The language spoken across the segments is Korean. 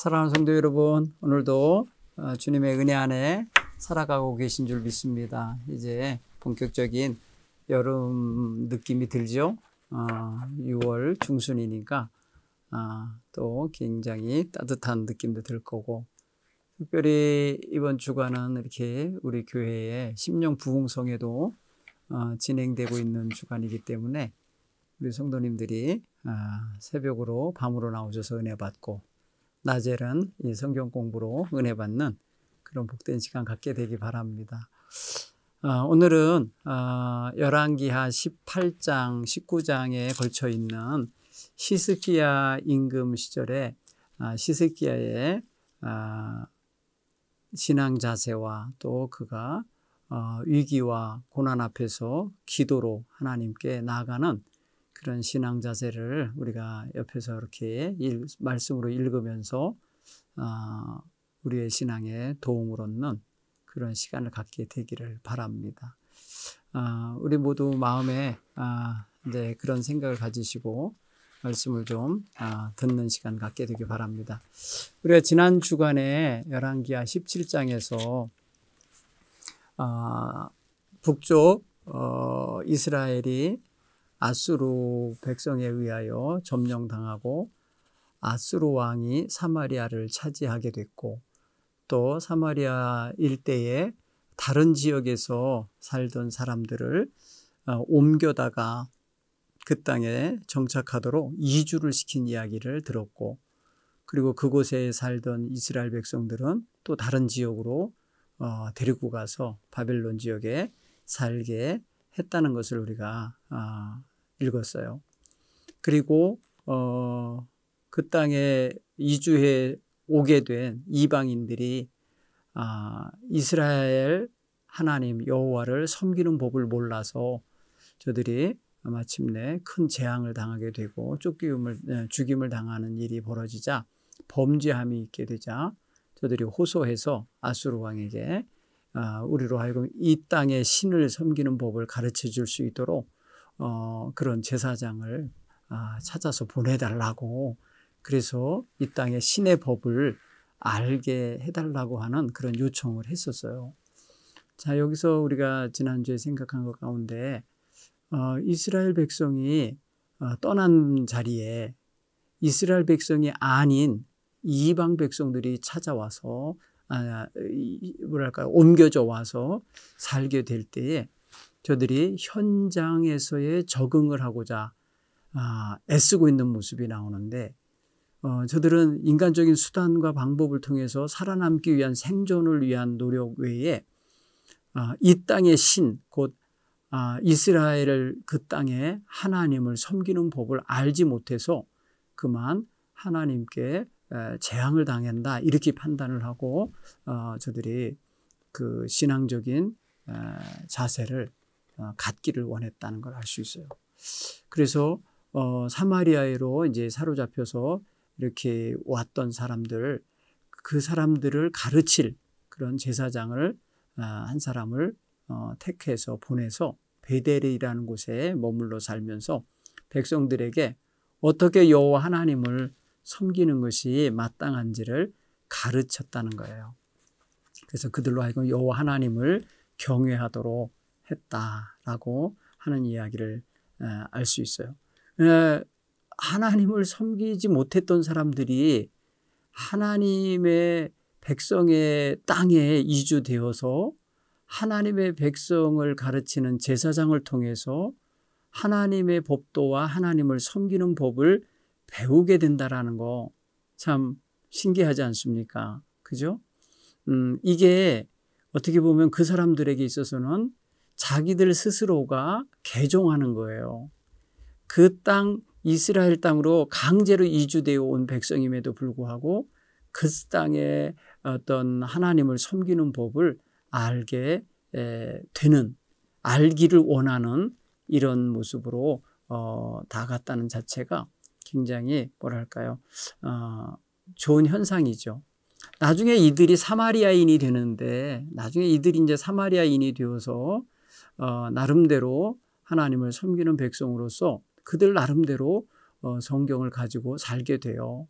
사랑하는 성도 여러분, 오늘도 주님의 은혜 안에 살아가고 계신 줄 믿습니다. 이제 본격적인 여름 느낌이 들죠. 6월 중순이니까 또 굉장히 따뜻한 느낌도 들 거고, 특별히 이번 주간은 이렇게 우리 교회의 심령 부흥성회도 진행되고 있는 주간이기 때문에 우리 성도님들이 새벽으로 밤으로 나오셔서 은혜 받고, 낮에는 이 성경 공부로 은혜 받는 그런 복된 시간 갖게 되기 바랍니다. 오늘은 열왕기하 18장, 19장에 걸쳐 있는 히스기야 임금 시절에 히스기야의 신앙 자세와 또 그가 위기와 고난 앞에서 기도로 하나님께 나아가는 그런 신앙 자세를 우리가 옆에서 이렇게 말씀으로 읽으면서 우리의 신앙에 도움을 얻는 그런 시간을 갖게 되기를 바랍니다. 우리 모두 마음에 이제 그런 생각을 가지시고 말씀을 좀 듣는 시간 갖게 되기 바랍니다. 우리가 지난 주간에 열왕기하 17장에서 북쪽 이스라엘이 아수르 백성에 의하여 점령당하고 아수르 왕이 사마리아를 차지하게 됐고, 또 사마리아 일대에 다른 지역에서 살던 사람들을 옮겨다가 그 땅에 정착하도록 이주를 시킨 이야기를 들었고, 그리고 그곳에 살던 이스라엘 백성들은 또 다른 지역으로 데리고 가서 바벨론 지역에 살게 했다는 것을 우리가 읽었어요. 그리고 그 땅에 이주해 오게 된 이방인들이 이스라엘 하나님 여호와를 섬기는 법을 몰라서 저들이 마침내 큰 재앙을 당하게 되고 죽임을 당하는 일이 벌어지자, 범죄함이 있게 되자 저들이 호소해서 아수르 왕에게 우리로 하여금 이 땅의 신을 섬기는 법을 가르쳐 줄 수 있도록 그런 제사장을 찾아서 보내달라고, 그래서 이 땅의 신의 법을 알게 해달라고 하는 그런 요청을 했었어요. 자, 여기서 우리가 지난주에 생각한 것 가운데 이스라엘 백성이 떠난 자리에 이스라엘 백성이 아닌 이방 백성들이 찾아와서 옮겨져 와서 살게 될 때에 저들이 현장에서의 적응을 하고자 애쓰고 있는 모습이 나오는데, 저들은 인간적인 수단과 방법을 통해서 살아남기 위한 생존을 위한 노력 외에 이 땅의 신, 곧 이스라엘 그 땅에 하나님을 섬기는 법을 알지 못해서 그만 하나님께 재앙을 당한다, 이렇게 판단을 하고 저들이 그 신앙적인 자세를 갖기를 원했다는 걸 알 수 있어요. 그래서 사마리아로 이제 사로잡혀서 이렇게 왔던 사람들, 그 사람들을 가르칠 그런 제사장을 한 사람을 택해서 보내서 베델이라는 곳에 머물러 살면서 백성들에게 어떻게 여호와 하나님을 섬기는 것이 마땅한지를 가르쳤다는 거예요. 그래서 그들로 하여금 여호와 하나님을 경외하도록 했다라고 하는 이야기를 알 수 있어요. 하나님을 섬기지 못했던 사람들이 하나님의 백성의 땅에 이주되어서 하나님의 백성을 가르치는 제사장을 통해서 하나님의 법도와 하나님을 섬기는 법을 배우게 된다라는 거 참 신기하지 않습니까? 그죠? 이게 어떻게 보면 그 사람들에게 있어서는 자기들 스스로가 개종하는 거예요. 그 땅, 이스라엘 땅으로 강제로 이주되어 온 백성임에도 불구하고 그 땅에 어떤 하나님을 섬기는 법을 알게 되는, 알기를 원하는 이런 모습으로 다가갔다는 자체가 굉장히 뭐랄까요, 좋은 현상이죠. 나중에 이들이 사마리아인이 되는데, 나중에 이들이 이제 사마리아인이 되어서 나름대로 하나님을 섬기는 백성으로서 그들 나름대로 성경을 가지고 살게 돼요.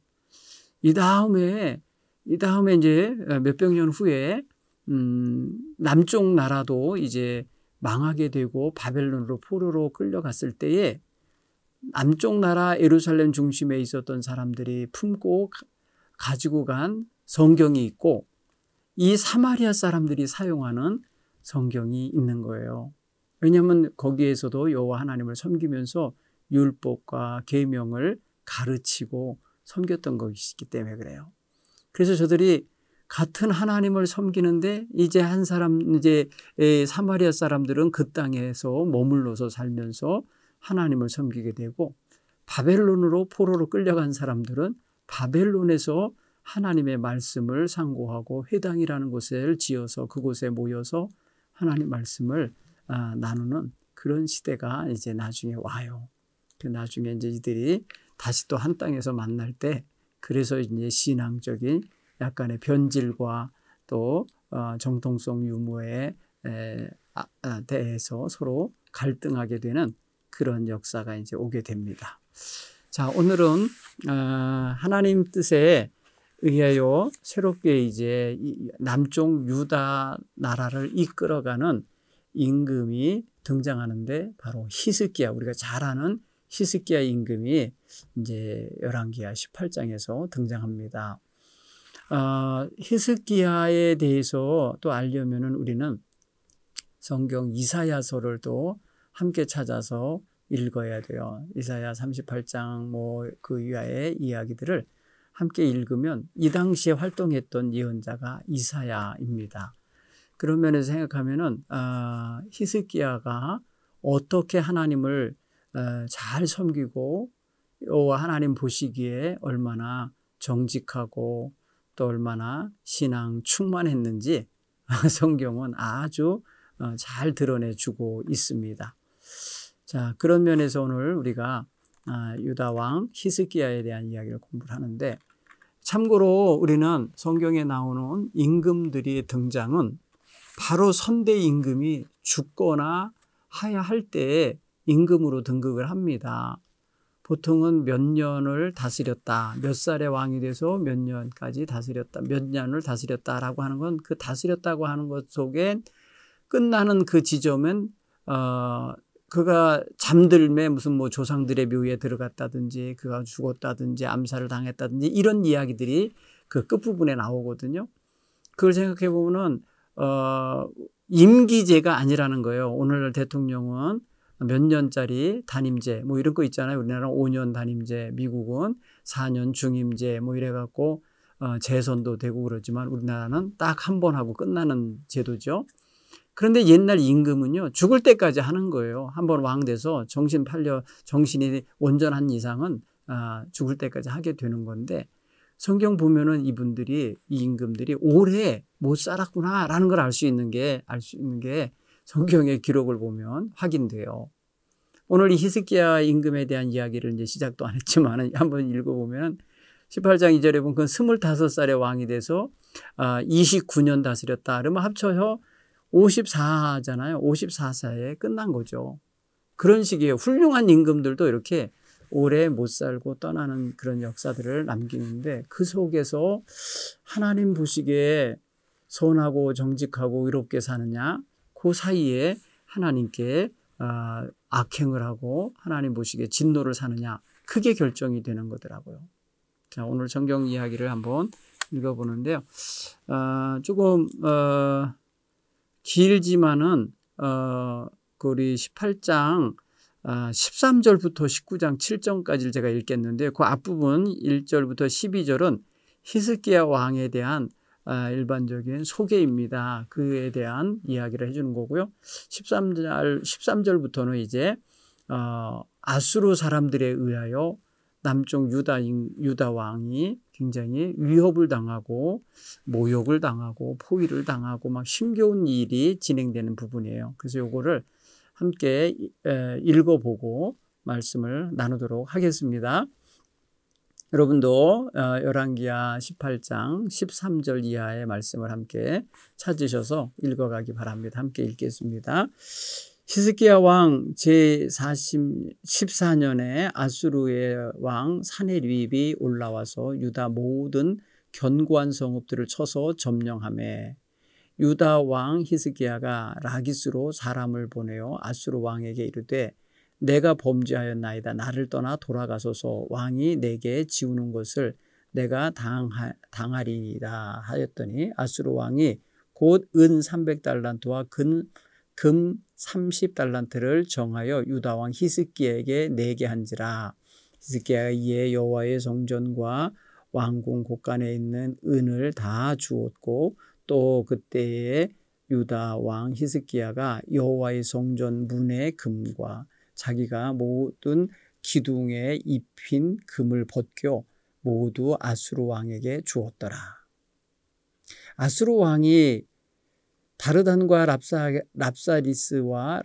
이 다음에 이제 몇백 년 후에 남쪽 나라도 이제 망하게 되고 바벨론으로 포로로 끌려갔을 때에 남쪽 나라 예루살렘 중심에 있었던 사람들이 품고 가지고 간 성경이 있고 이 사마리아 사람들이 사용하는 성경이 있는 거예요. 왜냐하면 거기에서도 여호와 하나님을 섬기면서 율법과 계명을 가르치고 섬겼던 것이기 때문에 그래요. 그래서 저들이 같은 하나님을 섬기는데 이제 사마리아 사람들은 그 땅에서 머물러서 살면서 하나님을 섬기게 되고 바벨론으로 포로로 끌려간 사람들은 바벨론에서 하나님의 말씀을 상고하고 회당이라는 곳을 지어서 그곳에 모여서 하나님 말씀을 나누는 그런 시대가 이제 나중에 와요. 나중에 이제 이들이 다시 또 한 땅에서 만날 때 그래서 이제 신앙적인 약간의 변질과 또 정통성 유무에 대해서 서로 갈등하게 되는 그런 역사가 이제 오게 됩니다. 자, 오늘은 하나님 뜻에 의하여 새롭게 이제 남쪽 유다 나라를 이끌어가는 임금이 등장하는데 바로 히스기야, 우리가 잘 아는 히스기야 임금이 이제 열왕기하 18장에서 등장합니다. 히스기야에 대해서 또 알려면은 우리는 성경 이사야서를 또 함께 찾아서 읽어야 돼요. 이사야 38장 그 이하의 이야기들을 함께 읽으면 이 당시에 활동했던 예언자가 이사야입니다. 그런 면에서 생각하면은 히스기야가 어떻게 하나님을 잘 섬기고 하나님 보시기에 얼마나 정직하고 또 얼마나 신앙 충만했는지 성경은 아주 잘 드러내주고 있습니다. 자, 그런 면에서 오늘 우리가 유다 왕 히스기야에 대한 이야기를 공부를 하는데, 참고로 우리는 성경에 나오는 임금들의 등장은 바로 선대 임금이 죽거나 하야 할 때에 임금으로 등극을 합니다. 보통은 몇 년을 다스렸다, 몇 살의 왕이 돼서 몇 년까지 다스렸다, 몇 년을 다스렸다라고 하는 건 그 다스렸다고 하는 것 속에 끝나는 그 지점은 그가 잠들매 무슨 조상들의 묘에 들어갔다든지 그가 죽었다든지 암살을 당했다든지 이런 이야기들이 그 끝부분에 나오거든요. 그걸 생각해 보면은 임기제가 아니라는 거예요. 오늘 대통령은 몇 년짜리 단임제 이런 거 있잖아요. 우리나라는 5년 단임제, 미국은 4년 중임제 이래갖고 재선도 되고 그러지만 우리나라는 딱 한 번 하고 끝나는 제도죠. 그런데 옛날 임금은요, 죽을 때까지 하는 거예요. 한 번 왕 돼서 정신이 온전한 이상은 죽을 때까지 하게 되는 건데, 성경 보면은 이 임금들이 오래 못 살았구나라는 걸 알 수 있는 게 성경의 기록을 보면 확인돼요. 오늘 이 히스기야 임금에 대한 이야기를 이제 시작도 안 했지만 한번 읽어보면 18장 2절에 보면 그건 25살의 왕이 돼서 29년 다스렸다. 그러면 합쳐서 54잖아요. 54세에 끝난 거죠. 그런 식이에요. 훌륭한 임금들도 이렇게 오래 못 살고 떠나는 그런 역사들을 남기는데, 그 속에서 하나님 보시기에 선하고 정직하고 의롭게 사느냐, 그 사이에 하나님께 악행을 하고 하나님 보시기에 진노를 사느냐, 그게 결정이 되는 거더라고요. 자, 오늘 성경 이야기를 한번 읽어보는데요. 조금 길지만은 우리 18장 13절부터 19장 7절까지를 제가 읽겠는데, 그 앞부분 1절부터 12절은 히스기야 왕에 대한 일반적인 소개입니다. 그에 대한 이야기를 해주는 거고요. 13절부터는 이제 아수르 사람들에 의하여 남쪽 유다 왕이 굉장히 위협을 당하고 모욕을 당하고 포위를 당하고 막 힘겨운 일이 진행되는 부분이에요. 그래서 요거를 함께 읽어보고 말씀을 나누도록 하겠습니다. 여러분도 열왕기하 18장 13절 이하의 말씀을 함께 찾으셔서 읽어가기 바랍니다. 함께 읽겠습니다. 히스기야 왕 제14년에 아수르의 왕 사네립이 올라와서 유다 모든 견고한 성읍들을 쳐서 점령하매 유다 왕 히스기야가 라기스로 사람을 보내어 아수르 왕에게 이르되 내가 범죄하였나이다. 나를 떠나 돌아가소서. 왕이 내게 지우는 것을 내가 당하리이다 하였더니 아수르 왕이 곧 은 300달란트와 금 30달란트를 정하여 유다 왕 히스기야에게 내게 한지라. 히스기야가 이에 여호와의 성전과 왕궁 곳간에 있는 은을 다 주었고 또 그때에 유다 왕 히스기야가 여호와의 성전 문의 금과 자기가 모든 기둥에 입힌 금을 벗겨 모두 아수르 왕에게 주었더라. 아수르 왕이 다르단과 랍사리스와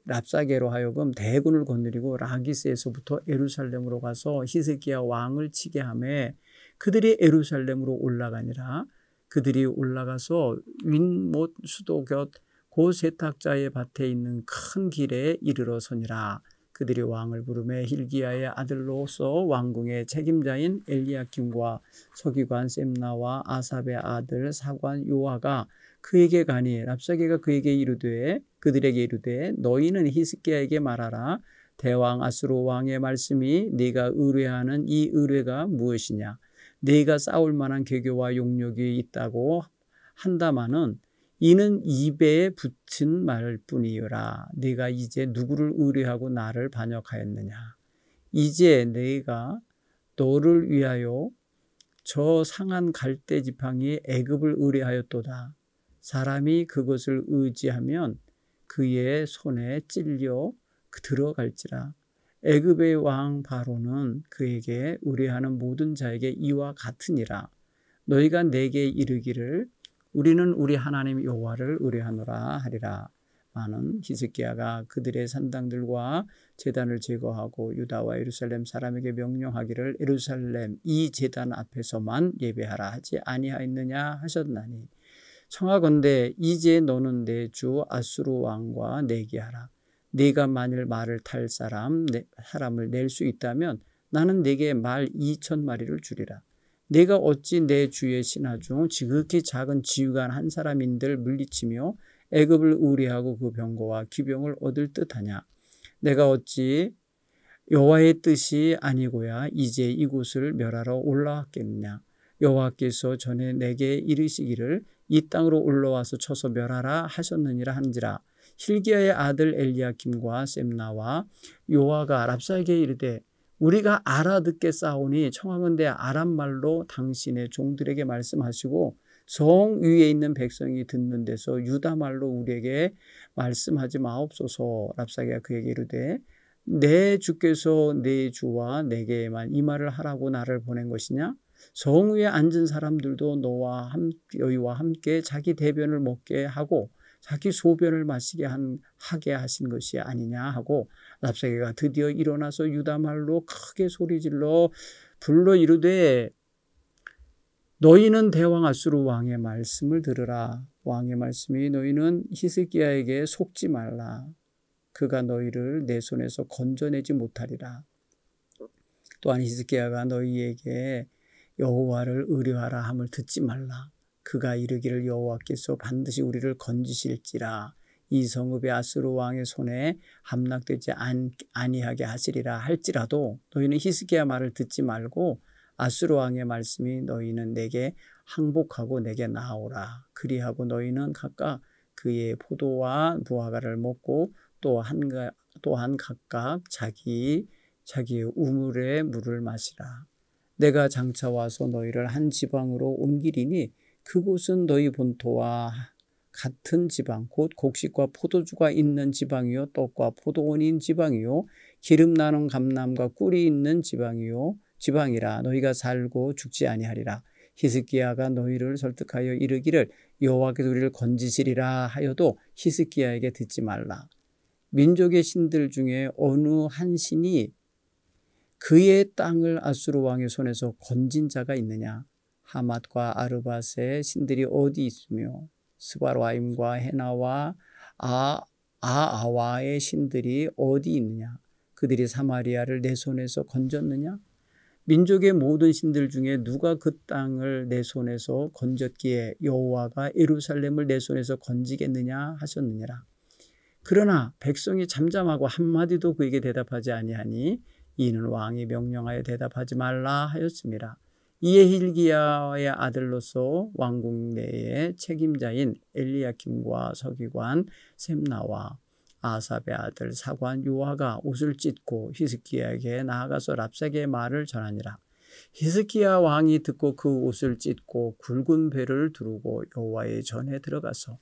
랍사게로 하여금 대군을 거느리고 라기스에서부터 예루살렘으로 가서 히스기야 왕을 치게 하매 그들이 예루살렘으로 올라가니라. 그들이 올라가서 윈못 수도 곁 고 세탁자의 밭에 있는 큰 길에 이르러 서니라. 그들이 왕을 부르매 hil기야의 아들로서 왕궁의 책임자인 엘리야김과 서기관 셈나와 아삽의 아들 사관 요아가 그에게 가니 랍사게가 그들에게 이르되 너희는 히스기야에게 말하라. 대왕 아수르 왕의 말씀이 네가 의뢰하는 이 의뢰가 무엇이냐. 네가 싸울 만한 계교와 용력이 있다고 한다마는 이는 입에 붙은 말뿐이여라. 네가 이제 누구를 의뢰하고 나를 반역하였느냐. 이제 네가 너를 위하여 저 상한 갈대 지팡이 애굽을 의뢰하였도다. 사람이 그것을 의지하면 그의 손에 찔려 들어갈지라. 애굽의 왕 바로는 그에게 의뢰하는 모든 자에게 이와 같으니라. 너희가 내게 이르기를 우리는 우리 하나님 여호와를 의뢰하노라 하리라. 많은 히스기야가 그들의 산당들과 제단을 제거하고 유다와 예루살렘 사람에게 명령하기를 예루살렘 이 제단 앞에서만 예배하라 하지 아니하였느냐 하셨나니 청하건대 이제 너는 내 주 아수르 왕과 내기하라. 네가 만일 말을 탈 사람을 낼 수 있다면 나는 네게 말 2,000마리를 주리라. 네가 어찌 내 주의 신하 중 지극히 작은 지휘관 한 사람인들 물리치며 애굽을 의뢰하고 그 병거와 기병을 얻을 듯하냐. 내가 어찌 여호와의 뜻이 아니고야 이제 이곳을 멸하러 올라왔겠느냐. 여호와께서 전에 내게 이르시기를 이 땅으로 올라와서 쳐서 멸하라 하셨느니라 한지라. hil기야의 아들 엘리야김과 셈나와 요아가 랍사에게 이르되 우리가 알아듣게 싸우니 청하건대 아람말로 당신의 종들에게 말씀하시고 성 위에 있는 백성이 듣는 데서 유다말로 우리에게 말씀하지 마옵소서. 랍사게가 그에게 이르되 내 주께서 내 주와 내게만 이 말을 하라고 나를 보낸 것이냐? 성 위에 앉은 사람들도 너희와 함께 자기 대변을 먹게 하고 자기 소변을 마시게 하게 하신 것이 아니냐 하고 랍사게가 드디어 일어나서 유다말로 크게 소리질러 불러 이르되 너희는 대왕 아수르 왕의 말씀을 들으라. 왕의 말씀이 너희는 히스기야에게 속지 말라. 그가 너희를 내 손에서 건져내지 못하리라. 또한 히스기야가 너희에게 여호와를 의뢰하라 함을 듣지 말라. 그가 이르기를 여호와께서 반드시 우리를 건지실지라. 이 성읍이 아수르 왕의 손에 함락되지 아니하게 하시리라 할지라도 너희는 히스기야 말을 듣지 말고 아수르 왕의 말씀이 너희는 내게 항복하고 내게 나오라. 그리하고 너희는 각각 그의 포도와 무화과를 먹고 또한 각각 자기의 우물의 물을 마시라. 내가 장차 와서 너희를 한 지방으로 옮기리니 그곳은 너희 본토와 같은 지방 곧 곡식과 포도주가 있는 지방이요 떡과 포도원인 지방이요 기름 나는 감람과 꿀이 있는 지방이라. 너희가 살고 죽지 아니하리라. 히스기야가 너희를 설득하여 이르기를 여호와께서 우리를 건지시리라 하여도 히스기야에게 듣지 말라. 민족의 신들 중에 어느 한 신이 그의 땅을 아수르 왕의 손에서 건진 자가 있느냐? 하맛과 아르밧의 신들이 어디 있으며 스바라임과 헤나와 아아와의 신들이 어디 있느냐? 그들이 사마리아를 내 손에서 건졌느냐? 민족의 모든 신들 중에 누가 그 땅을 내 손에서 건졌기에 여호와가 예루살렘을 내 손에서 건지겠느냐 하셨느니라. 그러나 백성이 잠잠하고 한마디도 그에게 대답하지 아니하니 이는 왕이 명령하여 대답하지 말라 하였습니다. 이에 hil기야의 아들로서 왕궁 내의 책임자인 엘리야김과 서기관 셈나와 아삽의 아들 사관 요아가 옷을 찢고 히스기야에게 나아가서 랍사게의 말을 전하니라. 히스기야 왕이 듣고 그 옷을 찢고 굵은 배를 두르고 여호와의 전에 들어가서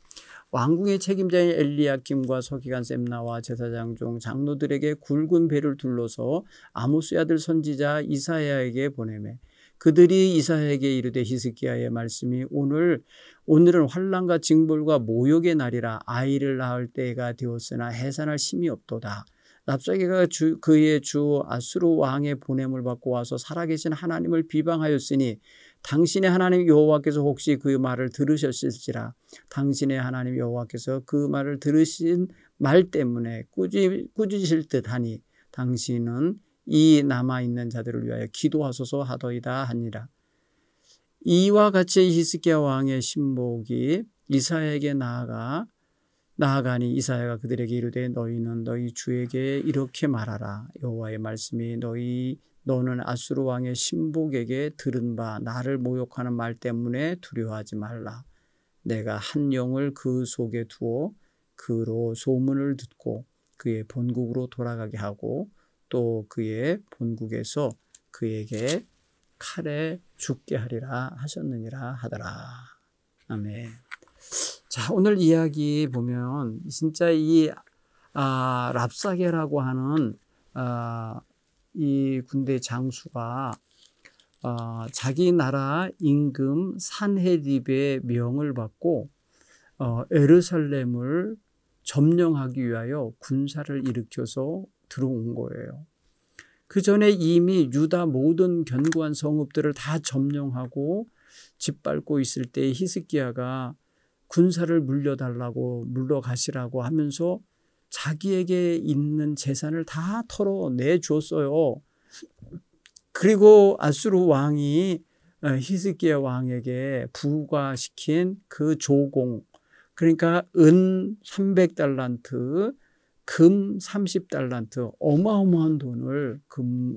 왕궁의 책임자인 엘리야김과 서기관 셈나와 제사장 중 장로들에게 굵은 배를 둘러서 아모스의 아들 선지자 이사야에게 보내매 그들이 이사야에게 이르되 히스기야의 말씀이 오늘은 환난과 징벌과 모욕의 날이라 아이를 낳을 때가 되었으나 해산할 힘이 없도다. 랍사게가 그의 주 아수르 왕의 보냄을 받고 와서 살아계신 하나님을 비방하였으니 당신의 하나님 여호와께서 혹시 그 말을 들으셨을지라. 당신의 하나님 여호와께서 그 말을 들으신 말 때문에 꾸짖으실 듯하니 당신은 이 남아있는 자들을 위하여 기도하소서 하더이다 하니라. 이와 같이 히스기야 왕의 신복이 이사야에게 나아가니 이사야가 그들에게 이르되 너희는 너희 주에게 이렇게 말하라. 여호와의 말씀이 너는 아수르 왕의 신복에게 들은 바 나를 모욕하는 말 때문에 두려워하지 말라. 내가 한 영을 그 속에 두어 그로 소문을 듣고 그의 본국으로 돌아가게 하고 또 그의 본국에서 그에게 칼에 죽게 하리라 하셨느니라 하더라. 아멘. 자, 오늘 이야기 보면 진짜 이 랍사게라고 하는 이 군대 장수가 자기 나라 임금 산헤립의 명을 받고 예루살렘을 점령하기 위하여 군사를 일으켜서 들어온 거예요. 그 전에 이미 유다 모든 견고한 성읍들을 다 점령하고 짓밟고 있을 때 히스기야가 군사를 물러가시라고 하면서 자기에게 있는 재산을 다 털어내 줬어요. 그리고 아수르 왕이 히스기야 왕에게 부과시킨 그 조공, 그러니까 은 300달란트, 금 30달란트, 어마어마한 돈을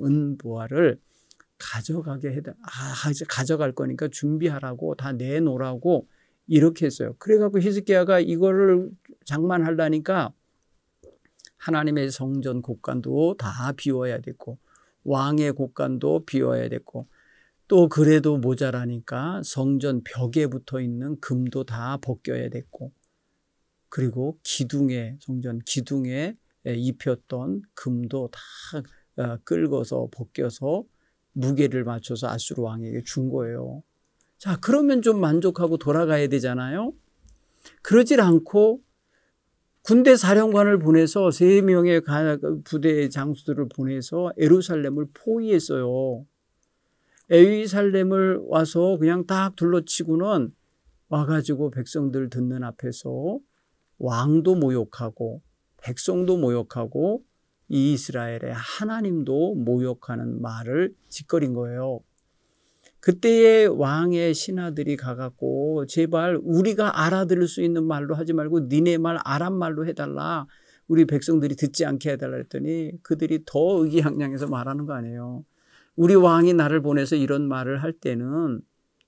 은 보화를 가져갈 거니까 준비하라고 다 내놓으라고 이렇게 했어요. 그래갖고 히스기야가 이거를 장만하려니까 하나님의 성전 곳간도 다 비워야 됐고 왕의 곳간도 비워야 됐고 또 그래도 모자라니까 성전 벽에 붙어 있는 금도 다 벗겨야 됐고 그리고 성전 기둥에 입혔던 금도 다 끌고서 벗겨서 무게를 맞춰서 아수르 왕에게 준 거예요. 자, 그러면 좀 만족하고 돌아가야 되잖아요. 그러질 않고 군대 사령관을 보내서 3명의 부대 장수들을 보내서 예루살렘을 포위했어요. 예루살렘을 와서 그냥 딱 둘러치고는 와가지고 백성들 듣는 앞에서 왕도 모욕하고 백성도 모욕하고 이스라엘의 하나님도 모욕하는 말을 짓거린 거예요. 그때의 왕의 신하들이 가갖고 제발 우리가 알아들을 수 있는 말로 하지 말고 니네 말 아람 말로 해달라. 우리 백성들이 듣지 않게 해달라 했더니 그들이 더 의기양양해서 말하는 거 아니에요. 우리 왕이 나를 보내서 이런 말을 할 때는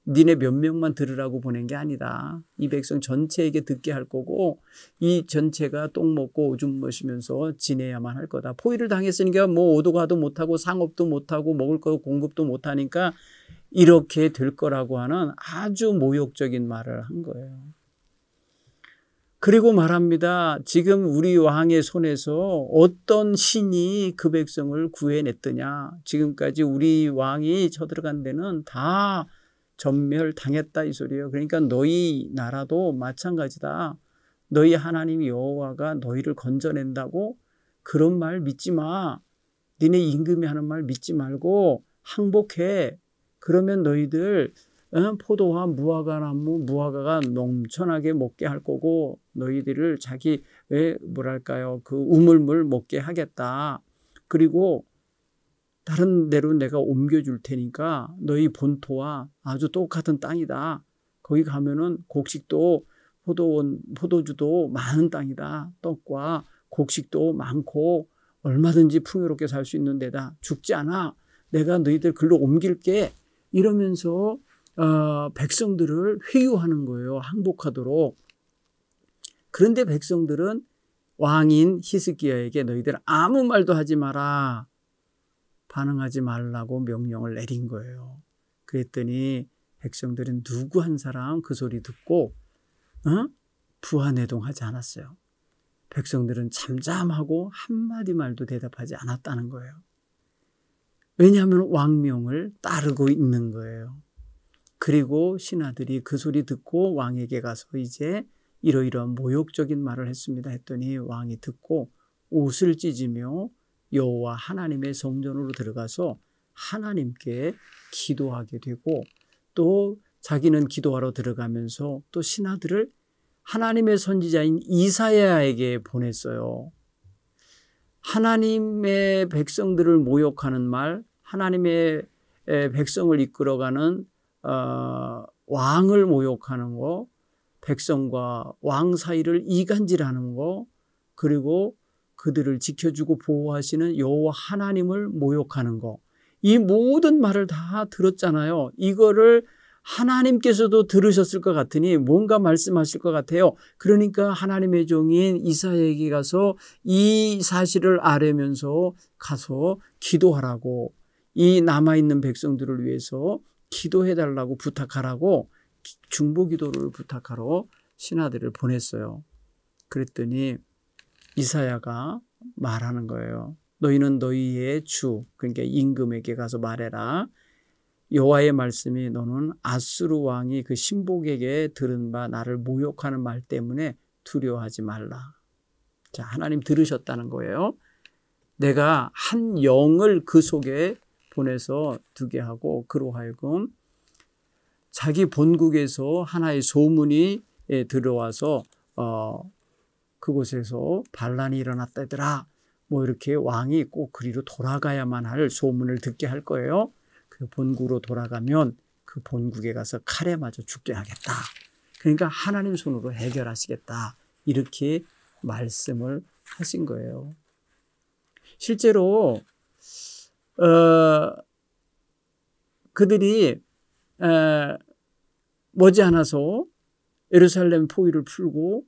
니네 몇 명만 들으라고 보낸 게 아니다. 이 백성 전체에게 듣게 할 거고 이 전체가 똥 먹고 오줌 마시면서 지내야만 할 거다. 포위를 당했으니까 뭐 오도 가도 못하고 상업도 못하고 먹을 거 공급도 못하니까 이렇게 될 거라고 하는 아주 모욕적인 말을 한 거예요. 그리고 말합니다. 지금 우리 왕의 손에서 어떤 신이 그 백성을 구해냈더냐. 지금까지 우리 왕이 쳐들어간 데는 다 전멸당했다 이 소리예요. 그러니까 너희 나라도 마찬가지다. 너희 하나님 여호와가 너희를 건져낸다고 그런 말 믿지 마. 니네 임금이 하는 말 믿지 말고 항복해. 그러면 너희들 포도와 무화과가 넘쳐나게 먹게 할 거고 너희들을 자기 그 우물물 먹게 하겠다. 그리고 다른 데로 내가 옮겨줄 테니까 너희 본토와 아주 똑같은 땅이다. 거기 가면은 곡식도 포도주도 많은 땅이다. 떡과 곡식도 많고 얼마든지 풍요롭게 살 수 있는 데다. 죽지 않아. 내가 너희들 글로 옮길게. 이러면서 백성들을 회유하는 거예요. 항복하도록. 그런데 백성들은 왕인 히스기야에게 너희들 아무 말도 하지 마라. 반응하지 말라고 명령을 내린 거예요. 그랬더니 백성들은 누구 한 사람 그 소리 듣고 부하내동하지 않았어요. 백성들은 잠잠하고 한마디 말도 대답하지 않았다는 거예요. 왜냐하면 왕명을 따르고 있는 거예요. 그리고 신하들이 그 소리 듣고 왕에게 가서 이제 이러이러한 모욕적인 말을 했습니다 했더니 왕이 듣고 옷을 찢으며 여호와 하나님의 성전으로 들어가서 하나님께 기도하게 되고 또 자기는 기도하러 들어가면서 또 신하들을 하나님의 선지자인 이사야에게 보냈어요. 하나님의 백성들을 모욕하는 말, 하나님의 백성을 이끌어가는 왕을 모욕하는 거, 백성과 왕 사이를 이간질하는 거, 그리고 그들을 지켜주고 보호하시는 여호와 하나님을 모욕하는 거, 이 모든 말을 다 들었잖아요. 이거를 하나님께서도 들으셨을 것 같으니 뭔가 말씀하실 것 같아요. 그러니까 하나님의 종인 이사야에게 가서 이 사실을 알으면서 가서 기도하라고, 이 남아있는 백성들을 위해서 기도해달라고 부탁하라고 중보기도를 부탁하러 신하들을 보냈어요. 그랬더니 이사야가 말하는 거예요. 너희는 너희의 주, 그러니까 임금에게 가서 말해라. 여호와의 말씀이 너는 아수르 왕이 그 신복에게 들은 바 나를 모욕하는 말 때문에 두려워하지 말라. 자, 하나님 들으셨다는 거예요. 내가 한 영을 그 속에 보내서 두게 하고 그로 하여금 자기 본국에서 하나의 소문이 들어와서 그곳에서 반란이 일어났다더라. 뭐 이렇게 왕이 꼭 그리로 돌아가야만 할 소문을 듣게 할 거예요. 그 본국으로 돌아가면 그 본국에 가서 칼에 맞아 죽게 하겠다. 그러니까 하나님 손으로 해결하시겠다. 이렇게 말씀을 하신 거예요. 실제로 그들이 머지않아서 예루살렘 포위를 풀고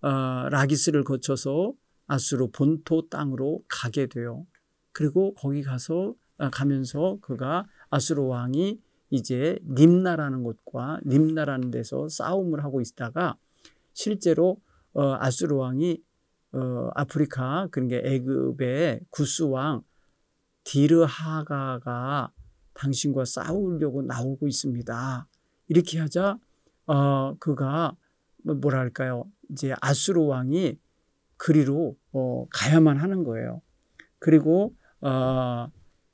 라기스를 거쳐서 아수르 본토 땅으로 가게 돼요. 그리고 거기 가면서 그가 아수르 왕이 이제 림나라는 곳과 림나라는 데서 싸움을 하고 있다가 실제로 아수르 왕이 아프리카, 그러니까 애굽의 구스 왕 디르하가가 당신과 싸우려고 나오고 있습니다. 이렇게 하자 그가 뭐랄까요, 이제 아수르 왕이 그리로 가야만 하는 거예요. 그리고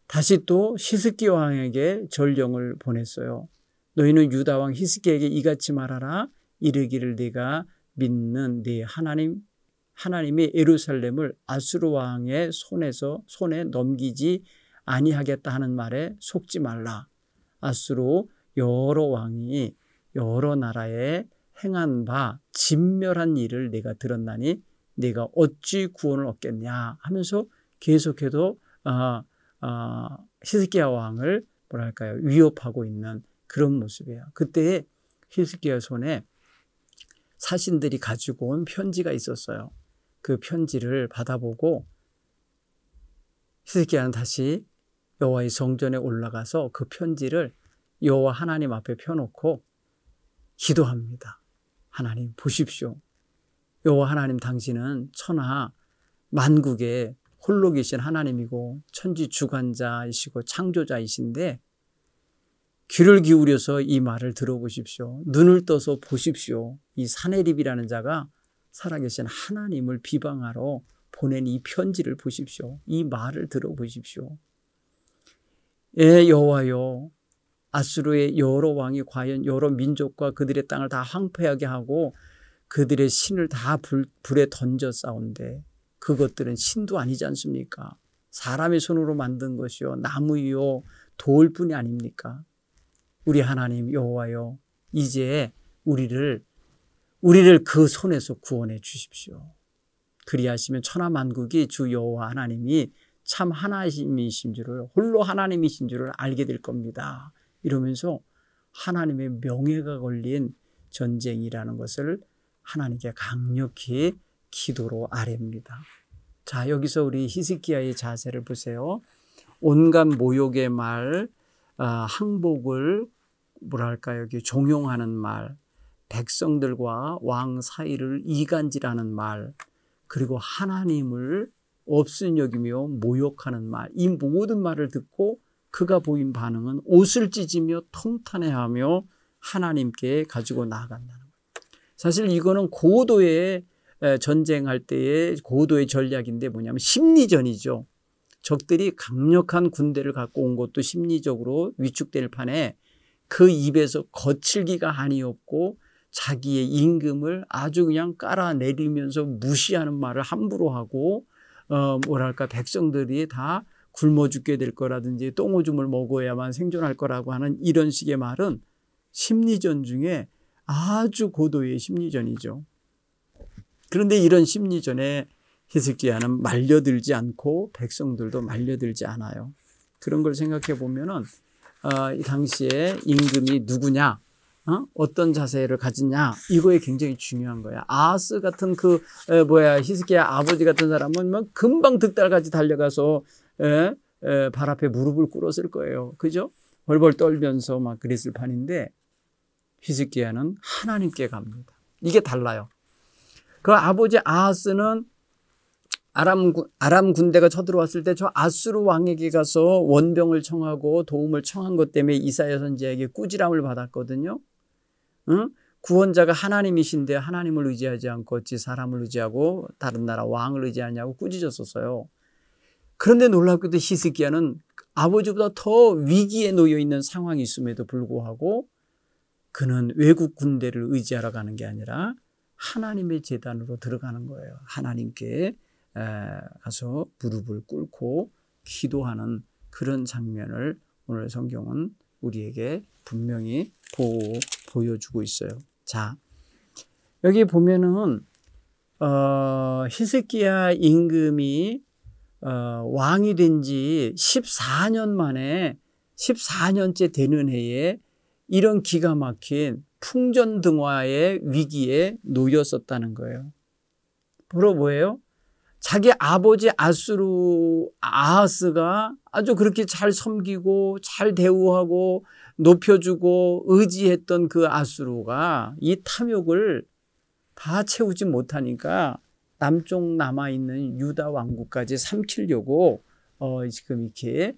다시 또 히스기야 왕에게 전령을 보냈어요. 너희는 유다 왕 히스기야에게 이같이 말하라. 이르기를 네가 믿는 네 하나님이 예루살렘을 아수르 왕의 손에 넘기지 아니하겠다 하는 말에 속지 말라. 아수르 여러 왕이 여러 나라에 행한 바 진멸한 일을 네가 들었나니 네가 어찌 구원을 얻겠냐 하면서 계속해서 히스기야 왕을 뭐랄까요, 위협하고 있는 그런 모습이에요. 그때 히스기야 손에 사신들이 가지고 온 편지가 있었어요. 그 편지를 받아보고 히스기야는 다시 여호와의 성전에 올라가서 그 편지를 여호와 하나님 앞에 펴놓고 기도합니다. 하나님 보십시오. 여호와 하나님 당신은 천하 만국에 홀로 계신 하나님이고 천지 주관자이시고 창조자이신데 귀를 기울여서 이 말을 들어보십시오. 눈을 떠서 보십시오. 이 사네립이라는 자가 살아계신 하나님을 비방하러 보낸 이 편지를 보십시오. 이 말을 들어보십시오. 예, 여호와여, 아수르의 여러 왕이 과연 여러 민족과 그들의 땅을 다 황폐하게 하고 그들의 신을 다 불에 던져 싸운데 그것들은 신도 아니지 않습니까? 사람의 손으로 만든 것이요 나무요 돌뿐이 아닙니까? 우리 하나님 여호와여, 이제 우리를 그 손에서 구원해 주십시오. 그리하시면 천하만국이 주 여호와 하나님이 참 하나님이신 줄을, 홀로 하나님이신 줄을 알게 될 겁니다. 이러면서 하나님의 명예가 걸린 전쟁이라는 것을 하나님께 강력히 기도로 아뢰입니다. 자, 여기서 우리 히스기야의 자세를 보세요. 온갖 모욕의 말, 항복을 여기 종용하는 말, 백성들과 왕 사이를 이간질하는 말, 그리고 하나님을 없은 여기며 모욕하는 말, 이 모든 말을 듣고 그가 보인 반응은 옷을 찢으며 통탄해하며 하나님께 가지고 나아간다는 거예요. 사실 이거는 고도의 전쟁할 때의 고도의 전략인데 뭐냐면 심리전이죠. 적들이 강력한 군대를 갖고 온 것도 심리적으로 위축될 판에 그 입에서 거칠기가 한이 없고 자기의 임금을 아주 그냥 깔아내리면서 무시하는 말을 함부로 하고 백성들이 다 굶어 죽게 될 거라든지 똥오줌을 먹어야만 생존할 거라고 하는 이런 식의 말은 심리전 중에 아주 고도의 심리전이죠. 그런데 이런 심리전에 히스기야는 말려들지 않고 백성들도 말려들지 않아요. 그런 걸 생각해 보면은 이 당시에 임금이 누구냐, 어떤 자세를 가지냐, 이거에 굉장히 중요한 거야. 아하스 같은 히스기야 아버지 같은 사람은 뭐 금방 득달같이 달려가서 발 앞에 무릎을 꿇었을 거예요. 그죠? 벌벌 떨면서 막 그랬을 판인데 히스기야는 하나님께 갑니다. 이게 달라요. 그 아버지 아하스는 아람 군대가 쳐들어왔을 때 저 아수르 왕에게 가서 원병을 청하고 도움을 청한 것 때문에 이사야 선지자에게 꾸지람을 받았거든요. 구원자가 하나님이신데 하나님을 의지하지 않고 어찌 사람을 의지하고 다른 나라 왕을 의지하냐고 꾸짖었었어요. 그런데 놀랍게도 히스기야는 아버지보다 더 위기에 놓여 있는 상황이 있음에도 불구하고 그는 외국 군대를 의지하러 가는 게 아니라 하나님의 제단으로 들어가는 거예요. 하나님께 가서 무릎을 꿇고 기도하는 그런 장면을 오늘 성경은 우리에게 분명히 보여주고 있어요. 자, 여기 보면은 히스기야 임금이 왕이 된 지 14년 만에 14년째 되는 해에 이런 기가 막힌 풍전등화의 위기에 놓였었다는 거예요. 바로 뭐예요? 자기 아버지 아하스가 아주 그렇게 잘 섬기고 잘 대우하고 높여주고 의지했던 그 아수르가 이 탐욕을 다 채우지 못하니까 남쪽 남아있는 유다 왕국까지 삼키려고 지금 이렇게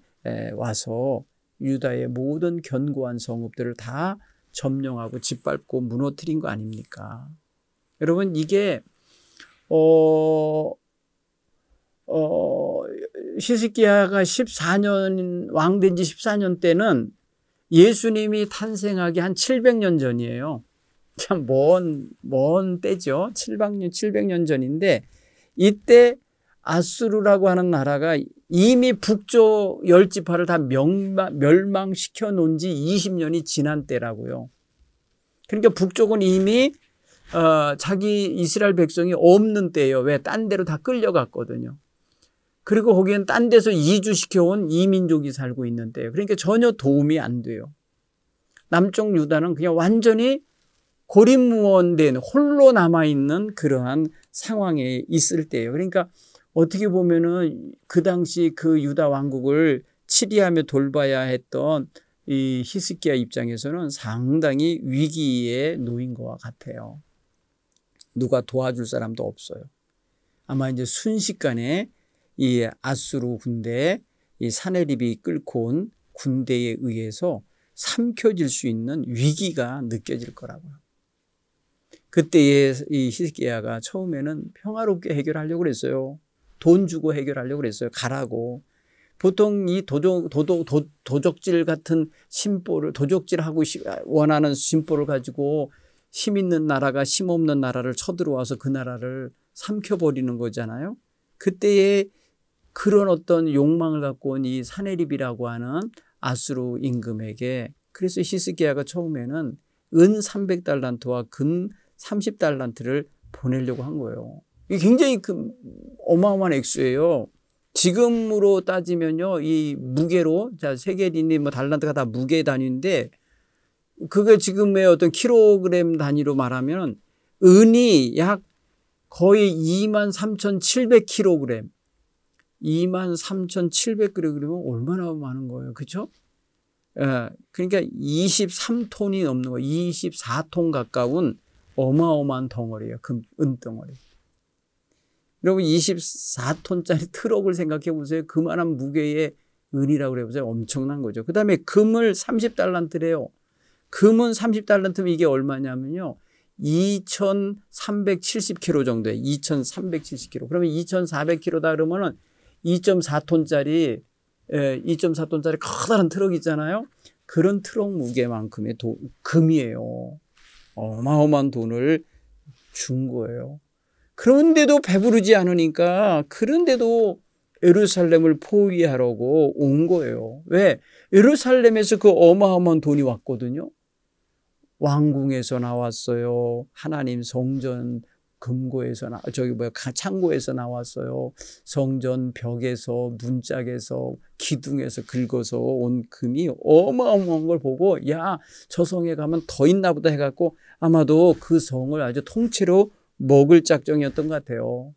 와서 유다의 모든 견고한 성읍들을 다 점령하고 짓밟고 무너뜨린 거 아닙니까? 여러분, 이게 히스기야가 14년 왕 된 지 14년 때는 예수님이 탄생하기 한 700년 전이에요. 참 먼 때죠. 700년 전인데 이때 아수르라고 하는 나라가 이미 북쪽 10지파를 다 멸망시켜 놓은 지 20년이 지난 때라고요. 그러니까 북쪽은 이미 자기 이스라엘 백성이 없는 때예요. 왜? 딴 데로 다 끌려갔거든요. 그리고 거기는 딴 데서 이주시켜온 이민족이 살고 있는 때예요. 그러니까 전혀 도움이 안 돼요. 남쪽 유다는 그냥 완전히 고립무원된 홀로 남아있는 그러한 상황에 있을 때예요. 그러니까 어떻게 보면은 그 당시 그 유다 왕국을 치리하며 돌봐야 했던 이 히스기야 입장에서는 상당히 위기에 놓인 것과 같아요. 누가 도와줄 사람도 없어요. 아마 이제 순식간에 이 아수르 군대, 이 사네립이 끌고 온 군대에 의해서 삼켜질 수 있는 위기가 느껴질 거라고요. 그때의 이 히스기야가 처음에는 평화롭게 해결하려고 그랬어요. 돈 주고 해결하려고 그랬어요. 가라고. 보통 이 도적질 같은 심보를, 도적질하고 원하는 심보를 가지고 힘 있는 나라가 힘 없는 나라를 쳐들어와서 그 나라를 삼켜버리는 거잖아요. 그때에 그런 어떤 욕망을 갖고 온 이 사네립이라고 하는 아수르 임금에게, 그래서 히스기야가 처음에는 은 300달란트와 금 30달란트를 보내려고 한 거예요. 이게 굉장히 어마어마한 액수예요. 지금으로 따지면요, 이 무게로, 자, 세겔이니 뭐 달란트가 다 무게 단위인데, 그게 지금의 어떤 킬로그램 단위로 말하면 은이 약 거의 23,700kg, 23,700kg이면 얼마나 많은 거예요. 그렇죠? 예, 그러니까 23톤이 넘는 거예요. 24톤 가까운 어마어마한 덩어리예요. 은덩어리. 여러분 24톤짜리 트럭을 생각해 보세요. 그만한 무게의 은이라고 해보세요. 엄청난 거죠. 그 다음에 금을 30달란트래요. 금은 30달란트면 이게 얼마냐면요, 2,370kg 정도예요. 2,370kg. 그러면 2,400kg다 그러면은 2.4톤짜리 커다란 트럭 있잖아요. 그런 트럭 무게만큼의 금이에요. 어마어마한 돈을 준 거예요. 그런데도 배부르지 않으니까, 그런데도 예루살렘을 포위하려고 온 거예요. 왜? 예루살렘에서 그 어마어마한 돈이 왔거든요. 왕궁에서 나왔어요. 하나님 성전 금고에서 창고에서 나왔어요. 성전 벽에서, 문짝에서, 기둥에서 긁어서 온 금이 어마어마한 걸 보고, 야, 저 성에 가면 더 있나 보다 해갖고 아마도 그 성을 아주 통째로 먹을 작정이었던 것 같아요.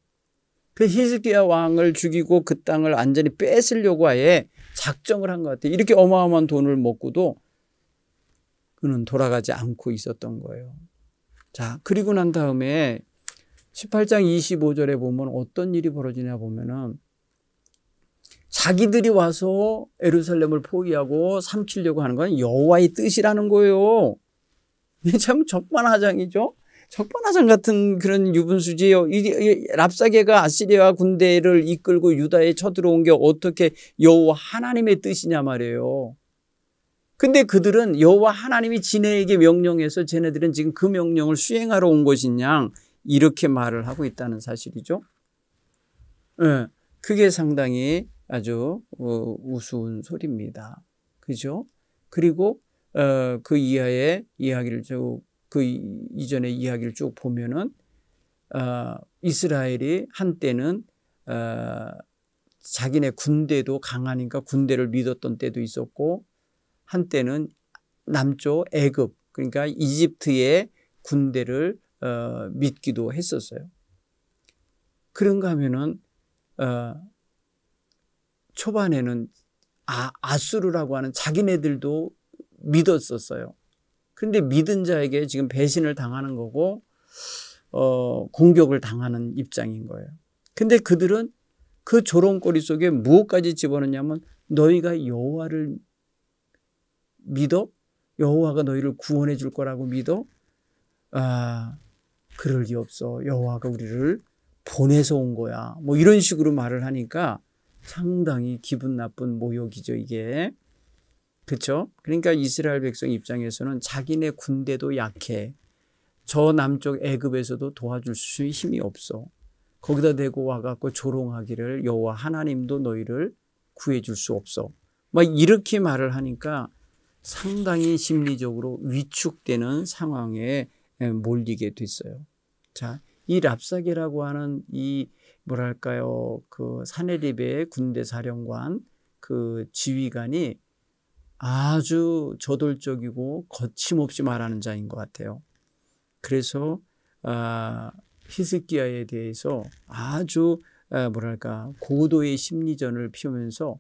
그 히스기야 왕을 죽이고 그 땅을 완전히 뺏으려고 아예 작정을 한 것 같아요. 이렇게 어마어마한 돈을 먹고도 그는 돌아가지 않고 있었던 거예요. 자, 그리고 난 다음에 18장 25절에 보면 어떤 일이 벌어지냐 보면은, 자기들이 와서 예루살렘을 포위하고 삼키려고 하는 건 여호와의 뜻이라는 거예요. 참 적반하장이죠. 적반하장 같은 그런 유분수지예요. 이 랍사게가 아시리아 군대를 이끌고 유다에 쳐들어온 게 어떻게 여호와 하나님의 뜻이냐 말이에요. 근데 그들은 여호와 하나님이 지네에게 명령해서 쟤네들은 지금 그 명령을 수행하러 온 것이냐, 이렇게 말을 하고 있다는 사실이죠. 네, 그게 상당히 아주 우스운 소리입니다. 그죠? 그리고 그 이하의 이야기를 그 이전의 이야기를 쭉 보면은 이스라엘이 한때는 자기네 군대도 강하니까 군대를 믿었던 때도 있었고, 한때는 남쪽 애굽, 그러니까 이집트의 군대를 믿기도 했었어요. 그런가 하면은 초반에는 아수르라고 하는 자기네들도 믿었었어요. 그런데 믿은 자에게 지금 배신을 당하는 거고 공격을 당하는 입장인 거예요. 근데 그들은 그 조롱거리 속에 무엇까지 집어넣냐면, 너희가 여호와를 믿어? 여호와가 너희를 구원해 줄 거라고 믿어? 그럴 리 없어. 여호와가 우리를 보내서 온 거야. 뭐 이런 식으로 말을 하니까 상당히 기분 나쁜 모욕이죠, 이게. 그렇죠? 그러니까 이스라엘 백성 입장에서는 자기네 군대도 약해. 저 남쪽 애굽에서도 도와줄 수 힘이 없어. 거기다 대고 와갖고 조롱하기를 여호와 하나님도 너희를 구해줄 수 없어. 막 이렇게 말을 하니까 상당히 심리적으로 위축되는 상황에 몰리게 됐어요. 자, 이 랍사게라고 하는 이 뭐랄까요, 그 사네립의 군대 사령관, 그 지휘관이 아주 저돌적이고 거침없이 말하는 자인 것 같아요. 그래서 히스기야에 대해서 아주 뭐랄까 고도의 심리전을 피우면서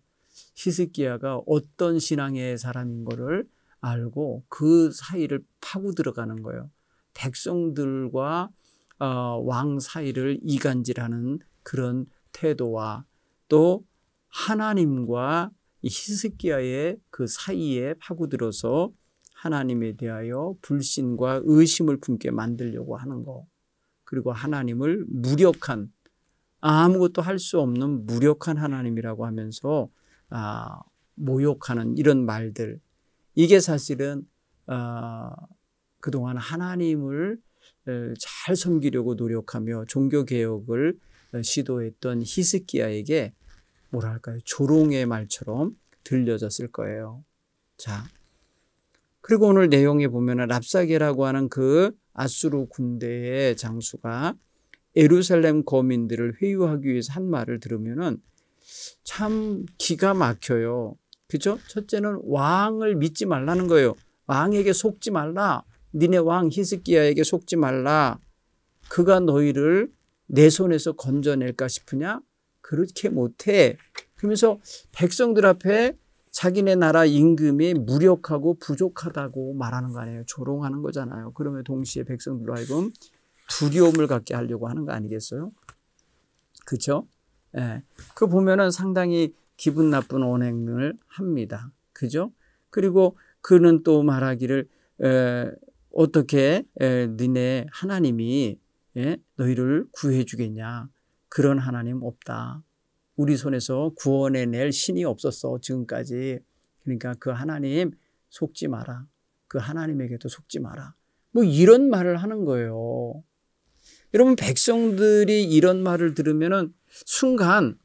히스기야가 어떤 신앙의 사람인 거를 알고 그 사이를 파고 들어가는 거예요. 백성들과 왕 사이를 이간질하는 그런 태도와 또 하나님과 히스기야의 그 사이에 파고들어서 하나님에 대하여 불신과 의심을 품게 만들려고 하는 거, 그리고 하나님을 무력한, 아무것도 할 수 없는 무력한 하나님이라고 하면서 모욕하는 이런 말들, 이게 사실은 그동안 하나님을 잘 섬기려고 노력하며 종교개혁을 시도했던 히스기야에게 뭐랄까요, 조롱의 말처럼 들려졌을 거예요. 자, 그리고 오늘 내용에 보면은 랍사게라고 하는 그 아수르 군대의 장수가 예루살렘 거민들을 회유하기 위해서 한 말을 들으면은 참 기가 막혀요. 그죠? 첫째는 왕을 믿지 말라는 거예요. 왕에게 속지 말라. 니네 왕 히스기야에게 속지 말라. 그가 너희를 내 손에서 건져낼까 싶으냐? 그렇게 못해. 그러면서 백성들 앞에 자기네 나라 임금이 무력하고 부족하다고 말하는 거 아니에요. 조롱하는 거잖아요. 그러면 동시에 백성들로 하여금 두려움을 갖게 하려고 하는 거 아니겠어요? 그렇죠? 예. 그 보면은 상당히 기분 나쁜 언행을 합니다. 그죠? 그리고 그는 또 말하기를 어떻게 니네 하나님이 너희를 구해 주겠냐? 그런 하나님 없다. 우리 손에서 구원해낼 신이 없었어 지금까지. 그러니까 그 하나님 속지 마라. 그 하나님에게도 속지 마라. 뭐 이런 말을 하는 거예요. 여러분, 백성들이 이런 말을 들으면은 순간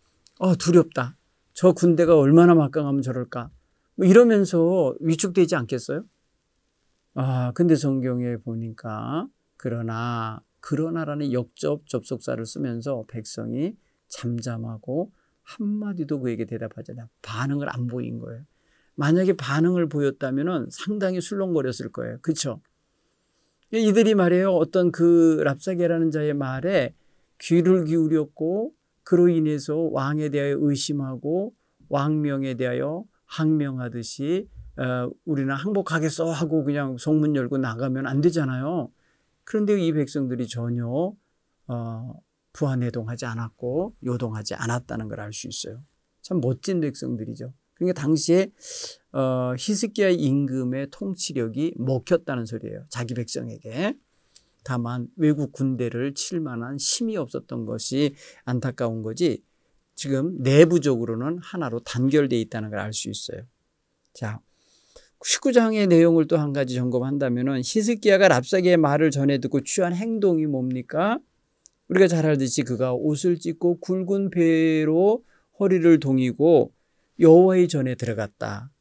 두렵다. 저 군대가 얼마나 막강하면 저럴까. 뭐 이러면서 위축되지 않겠어요? 근데 성경에 보니까 그러나라는 역접 접속사를 쓰면서 백성이 잠잠하고 한마디도 그에게 대답하잖아요. 반응을 안 보인 거예요. 만약에 반응을 보였다면 상당히 술렁거렸을 거예요. 그렇죠? 이들이 말이에요. 어떤 그 랍사게라는 자의 말에 귀를 기울였고 그로 인해서 왕에 대하여 의심하고 왕명에 대하여 항명하듯이 우리는 항복하겠어 하고 그냥 성문 열고 나가면 안 되잖아요. 그런데 이 백성들이 전혀 부하내동하지 않았고 요동하지 않았다는 걸 알 수 있어요. 참 멋진 백성들이죠. 그러니까 당시에 히스기야 임금의 통치력이 먹혔다는 소리예요. 자기 백성에게. 다만 외국 군대를 칠 만한 힘이 없었던 것이 안타까운 거지, 지금 내부적으로는 하나로 단결되어 있다는 걸 알 수 있어요. 자, 19장의 내용을 또 한 가지 점검한다면 히스기야가 랍사게의 말을 전해 듣고 취한 행동이 뭡니까? 우리가 잘 알듯이 그가 옷을 찢고 굵은 배로 허리를 동이고 여호와의 전에 들어갔다.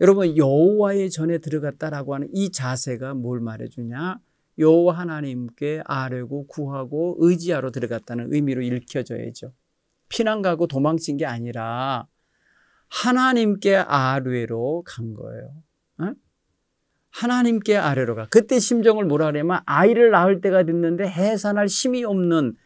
여러분, 여호와의 전에 들어갔다라고 하는 이 자세가 뭘 말해주냐? 여호와 하나님께 아뢰고 구하고 의지하러 들어갔다는 의미로 읽혀져야죠. 피난 가고 도망친 게 아니라 하나님께 아뢰러 간 거예요. 하나님께 아뢰러 가. 그때 심정을 뭐라 그러냐면 아이를 낳을 때가 됐는데 해산할 힘이 없는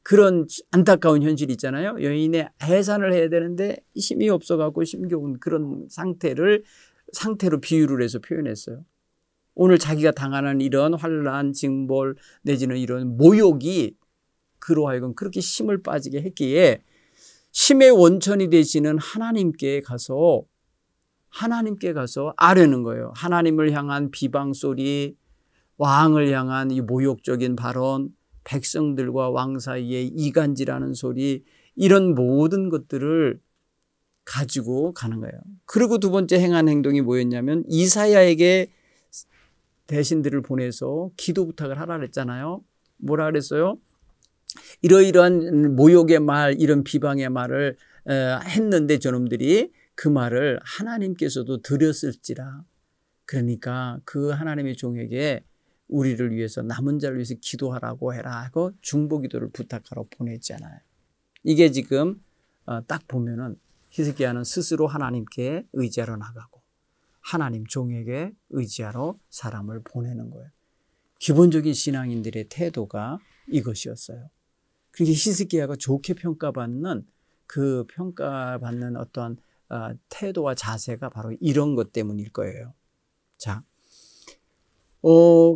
그런 안타까운 현실이 있잖아요. 여인의 해산을 해야 되는데 힘이 없어갖고 힘겨운 그런 상태로 비유를 해서 표현했어요. 오늘 자기가 당하는 이런 환난, 징벌 내지는 이런 모욕이 그로 하여금 그렇게 힘을 빠지게 했기에 힘의 원천이 되시는 하나님께 가서 아뢰는 거예요. 하나님을 향한 비방 소리, 왕을 향한 이 모욕적인 발언, 백성들과 왕 사이에 이간질하는 소리, 이런 모든 것들을 가지고 가는 거예요. 그리고 두 번째 행한 행동이 뭐였냐면 이사야에게 대신들을 보내서 기도 부탁을 하라 그랬잖아요. 뭐라 그랬어요? 이러이러한 모욕의 말, 이런 비방의 말을 했는데 저놈들이 그 말을 하나님께서도 들었을지라. 그러니까 그 하나님의 종에게 우리를 위해서, 남은 자를 위해서 기도하라고 해라 하고 중보기도를 부탁하러 보냈잖아요. 이게 지금 딱 보면은 히스기야는 스스로 하나님께 의지하러 나가고 하나님 종에게 의지하러 사람을 보내는 거예요. 기본적인 신앙인들의 태도가 이것이었어요. 그게 히스기야가 좋게 평가받는 어떤 태도와 자세가 바로 이런 것 때문일 거예요. 자,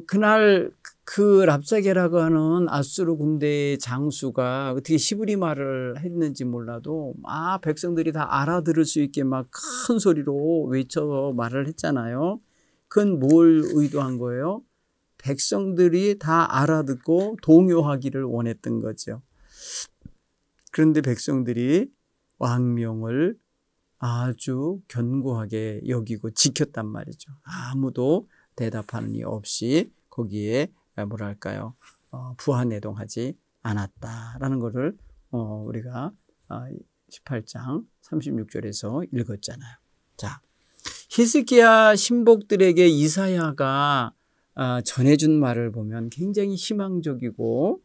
그날 그 랍사게라고 하는 아수르 군대의 장수가 어떻게 히브리 말을 했는지 몰라도 백성들이 다 알아들을 수 있게 막 큰 소리로 외쳐 말을 했잖아요. 그건 뭘 의도한 거예요? 백성들이 다 알아듣고 동요하기를 원했던 거죠. 그런데 백성들이 왕명을 아주 견고하게 여기고 지켰단 말이죠. 아무도 대답하는 이 없이 거기에 뭐랄까요? 부하내동하지 않았다라는 것을 우리가 18장 36절에서 읽었잖아요. 자, 히스기야 신복들에게 이사야가 전해준 말을 보면 굉장히 희망적이고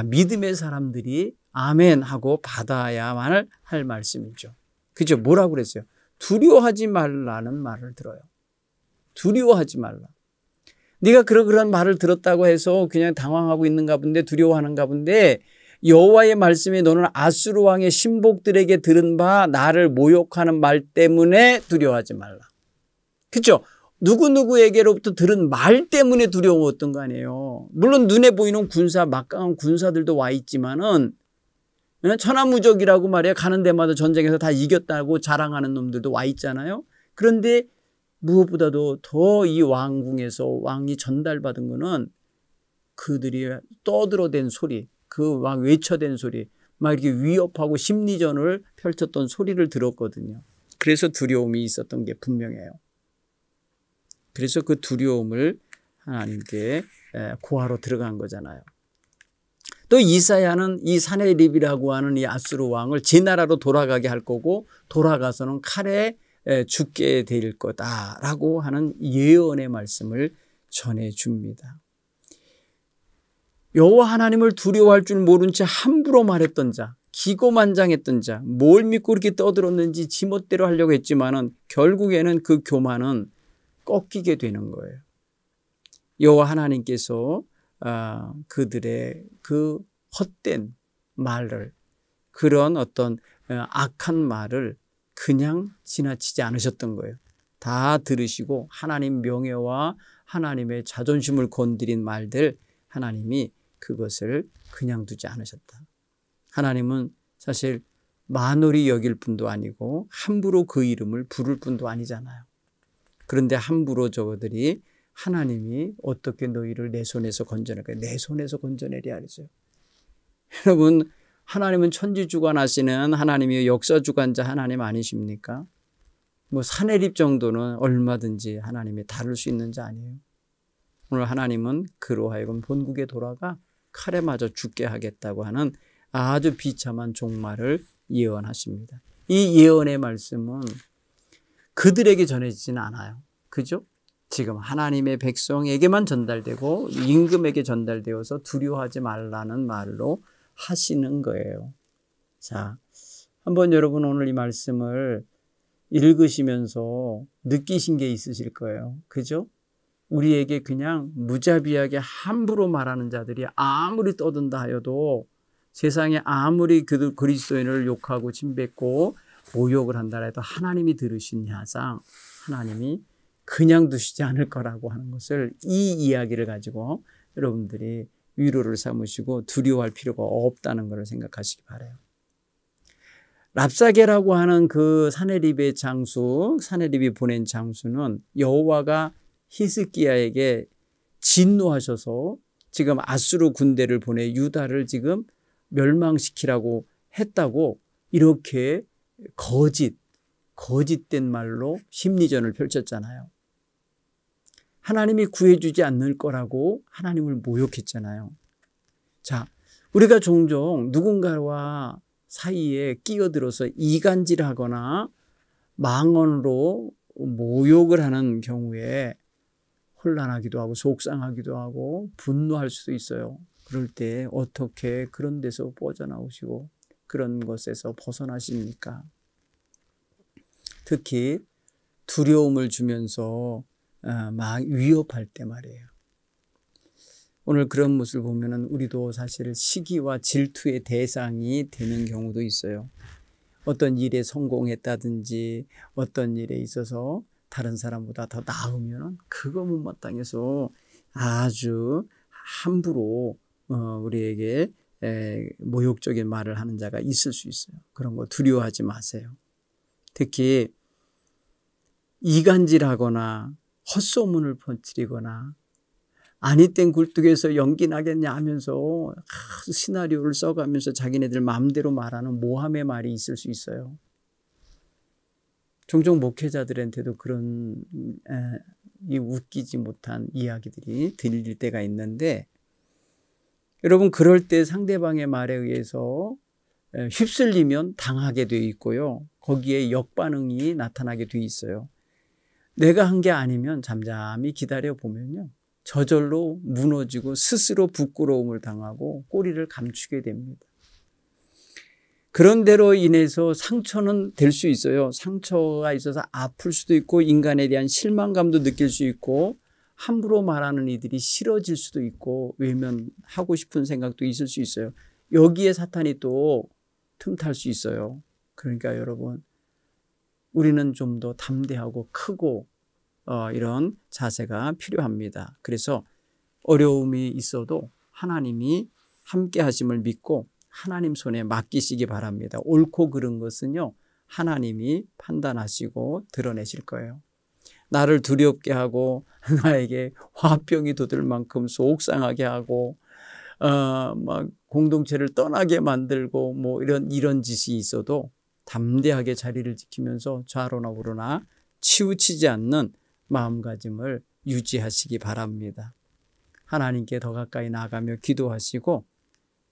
믿음의 사람들이 아멘 하고 받아야만 할 말씀이죠. 그죠? 뭐라고 그랬어요? 두려워하지 말라는 말을 들어요. 두려워하지 말라. 네가 그런 말을 들었다고 해서 그냥 당황하고 있는가 본데, 두려워하는가 본데, 여호와의 말씀이 너는 아수르 왕의 신복들에게 들은 바 나를 모욕하는 말 때문에 두려워하지 말라. 그렇죠? 누구누구에게로부터 들은 말 때문에 두려웠던 거 아니에요. 물론 눈에 보이는 막강한 군사들도 와 있지만은 천하무적이라고 말이야. 가는 데마다 전쟁에서 다 이겼다고 자랑하는 놈들도 와 있잖아요. 그런데 무엇보다도 더 이 왕궁에서 왕이 전달받은 거는 그들이 떠들어댄 소리, 그 막 외쳐댄 소리, 막 이렇게 위협하고 심리전을 펼쳤던 소리를 들었거든요. 그래서 두려움이 있었던 게 분명해요. 그래서 그 두려움을 하나님께 고하러 들어간 거잖아요. 또 이사야는 이 사네립이라고 하는 이 아수르 왕을 제 나라로 돌아가게 할 거고, 돌아가서는 칼에 죽게 될 거다라고 하는 예언의 말씀을 전해줍니다. 여호와 하나님을 두려워할 줄 모른 채 함부로 말했던 자, 기고만장했던 자, 뭘 믿고 그렇게 떠들었는지 지멋대로 하려고 했지만은 결국에는 그 교만은 꺾이게 되는 거예요. 여호와 하나님께서 그들의 그 헛된 말을, 그런 어떤 악한 말을 그냥 지나치지 않으셨던 거예요. 다 들으시고 하나님 명예와 하나님의 자존심을 건드린 말들, 하나님이 그것을 그냥 두지 않으셨다. 하나님은 사실 만홀히 여길 뿐도 아니고 함부로 그 이름을 부를 뿐도 아니잖아요. 그런데 함부로 저들이 하나님이 어떻게 너희를 내 손에서 건져낼까? 내 손에서 건져내랴 그랬어요. 여러분, 하나님은 천지주관하시는 하나님이 역사주관자 하나님 아니십니까? 사내립 정도는 얼마든지 하나님이 다룰 수 있는 자 아니에요. 오늘 하나님은 그로 하여금 본국에 돌아가 칼에 맞아 죽게 하겠다고 하는 아주 비참한 종말을 예언하십니다. 이 예언의 말씀은 그들에게 전해지진 않아요. 그죠? 지금 하나님의 백성에게만 전달되고 임금에게 전달되어서 두려워하지 말라는 말로 하시는 거예요. 자, 한번 여러분 오늘 이 말씀을 읽으시면서 느끼신 게 있으실 거예요. 그죠? 우리에게 그냥 무자비하게 함부로 말하는 자들이 아무리 떠든다 하여도, 세상에 아무리 그리스도인을 욕하고 침뱉고 모욕을 한다 해도 하나님이 들으신 야상 하나님이 그냥 두시지 않을 거라고 하는 것을, 이 이야기를 가지고 여러분들이 위로를 삼으시고 두려워할 필요가 없다는 것을 생각하시기 바라요. 랍사게라고 하는 그 사네립의 장수, 사네립이 보낸 장수는 여호와가 히스기야에게 진노하셔서 지금 아수르 군대를 보내 유다를 지금 멸망시키라고 했다고 이렇게 거짓된 말로 심리전을 펼쳤잖아요. 하나님이 구해주지 않을 거라고 하나님을 모욕했잖아요. 자, 우리가 종종 누군가와 사이에 끼어들어서 이간질하거나 망언으로 모욕을 하는 경우에 혼란하기도 하고 속상하기도 하고 분노할 수도 있어요. 그럴 때 어떻게 그런 데서 빠져나오시고 그런 것에서 벗어나십니까? 특히 두려움을 주면서 막 위협할 때 말이에요. 오늘 그런 모습을 보면은 우리도 사실 시기와 질투의 대상이 되는 경우도 있어요. 어떤 일에 성공했다든지 어떤 일에 있어서 다른 사람보다 더 나으면 그거 못마땅해서 아주 함부로 우리에게 모욕적인 말을 하는 자가 있을 수 있어요. 그런 거 두려워하지 마세요. 특히 이간질하거나 헛소문을 퍼뜨리거나 아니 땐 굴뚝에서 연기 나겠냐 하면서 시나리오를 써가면서 자기네들 마음대로 말하는 모함의 말이 있을 수 있어요. 종종 목회자들한테도 그런 이 웃기지 못한 이야기들이 들릴 때가 있는데, 여러분 그럴 때 상대방의 말에 의해서 휩쓸리면 당하게 돼 있고요. 거기에 역반응이 나타나게 돼 있어요. 내가 한 게 아니면 잠잠히 기다려 보면요, 저절로 무너지고 스스로 부끄러움을 당하고 꼬리를 감추게 됩니다. 그런 대로 인해서 상처는 될 수 있어요. 상처가 있어서 아플 수도 있고 인간에 대한 실망감도 느낄 수 있고 함부로 말하는 이들이 싫어질 수도 있고 외면하고 싶은 생각도 있을 수 있어요. 여기에 사탄이 또 틈탈 수 있어요. 그러니까 여러분, 우리는 좀 더 담대하고 크고 이런 자세가 필요합니다. 그래서 어려움이 있어도 하나님이 함께 하심을 믿고 하나님 손에 맡기시기 바랍니다. 옳고 그른 것은요, 하나님이 판단하시고 드러내실 거예요. 나를 두렵게 하고 나에게 화병이 돋을 만큼 속상하게 하고 막 공동체를 떠나게 만들고 뭐 이런 짓이 있어도 담대하게 자리를 지키면서 좌로나 우로나 치우치지 않는 마음가짐을 유지하시기 바랍니다. 하나님께 더 가까이 나가며 기도하시고